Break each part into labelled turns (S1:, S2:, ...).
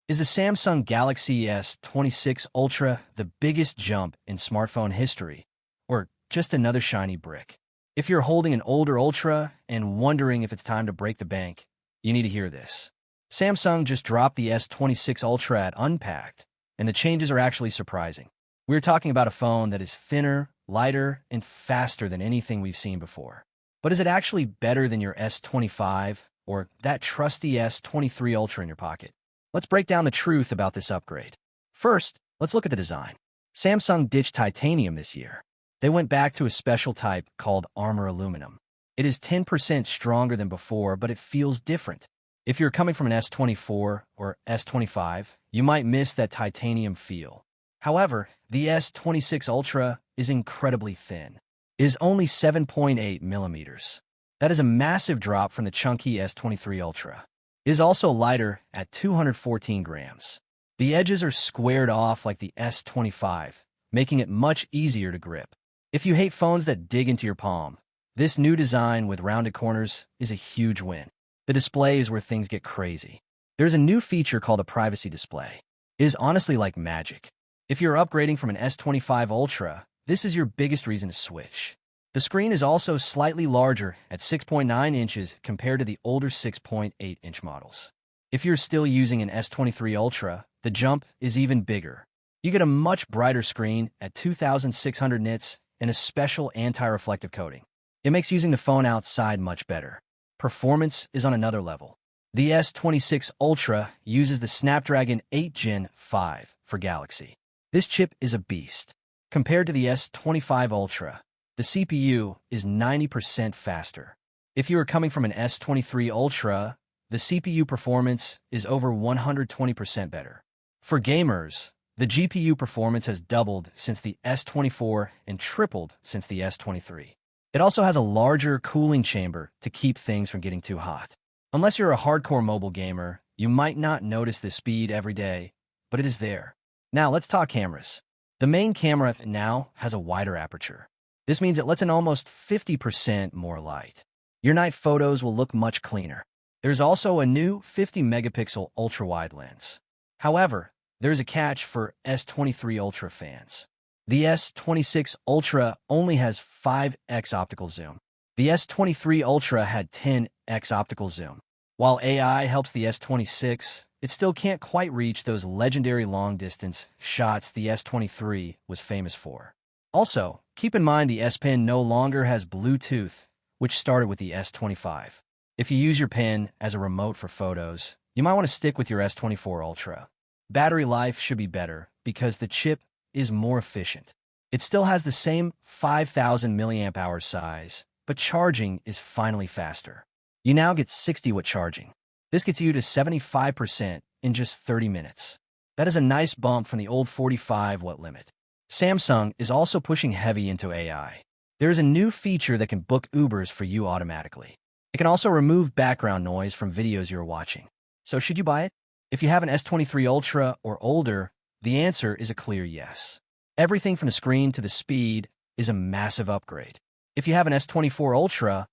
S1: Is the Samsung Galaxy S26 Ultra the biggest jump in smartphone history, or just another shiny brick? If you're holding an older Ultra and wondering if it's time to break the bank, you need to hear this. Samsung just dropped the S26 Ultra at Unpacked, and the changes are actually surprising. We're talking about a phone that is thinner, lighter, and faster than anything we've seen before. But is it actually better than your S25 or that trusty S23 Ultra in your pocket? Let's break down the truth about this upgrade. First, let's look at the design. Samsung ditched titanium this year. They went back to a special type called armor aluminum. It is 10% stronger than before, but it feels different. If you're coming from an S24 or S25, you might miss that titanium feel. However, the S26 Ultra is incredibly thin. It is only 7.8 millimeters. That is a massive drop from the chunky S23 Ultra. It is also lighter at 214 grams. The edges are squared off like the S25, making it much easier to grip. If you hate phones that dig into your palm, this new design with rounded corners is a huge win. The display is where things get crazy. There's a new feature called a privacy display. It is honestly like magic. If you're upgrading from an S25 Ultra, this is your biggest reason to switch. The screen is also slightly larger at 6.9 inches compared to the older 6.8-inch models. If you're still using an S23 Ultra, the jump is even bigger. You get a much brighter screen at 2,600 nits and a special anti-reflective coating. It makes using the phone outside much better. Performance is on another level. The S26 Ultra uses the Snapdragon 8 Gen 5 for Galaxy. This chip is a beast. Compared to the S25 Ultra, the CPU is 90% faster. If you are coming from an S23 Ultra, the CPU performance is over 120% better. For gamers, the GPU performance has doubled since the S24 and tripled since the S23. It also has a larger cooling chamber to keep things from getting too hot. Unless you're a hardcore mobile gamer, you might not notice this speed every day, but it is there. Now let's talk cameras. The main camera now has a wider aperture. This means it lets in almost 50% more light. Your night photos will look much cleaner. There's also a new 50-megapixel ultra-wide lens. However, there's a catch for S23 Ultra fans. The S26 Ultra only has 5x optical zoom. The S23 Ultra had 10x optical zoom. While AI helps the S26, it still can't quite reach those legendary long-distance shots the S23 was famous for. Also, keep in mind the S Pen no longer has Bluetooth, which started with the S25. If you use your pen as a remote for photos, you might want to stick with your S24 Ultra. Battery life should be better because the chip is more efficient. It still has the same 5,000 milliamp hour size, but charging is finally faster. You now get 60-watt charging. This gets you to 75% in just 30 minutes. That is a nice bump from the old 45-watt limit. Samsung is also pushing heavy into AI. There is a new feature that can book Ubers for you automatically. It can also remove background noise from videos you're watching. So should you buy it? If you have an S23 Ultra or older, the answer is a clear yes. Everything from the screen to the speed is a massive upgrade. If you have an S24 Ultra,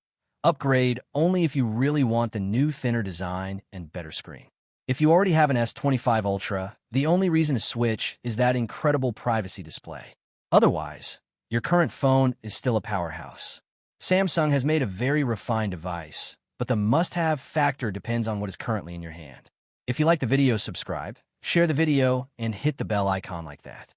S1: upgrade only if you really want the new thinner design and better screen. If you already have an S25 Ultra, the only reason to switch is that incredible privacy display. Otherwise, your current phone is still a powerhouse. Samsung has made a very refined device, but the must-have factor depends on what is currently in your hand. If you like the video, subscribe, share the video, and hit the bell icon like that.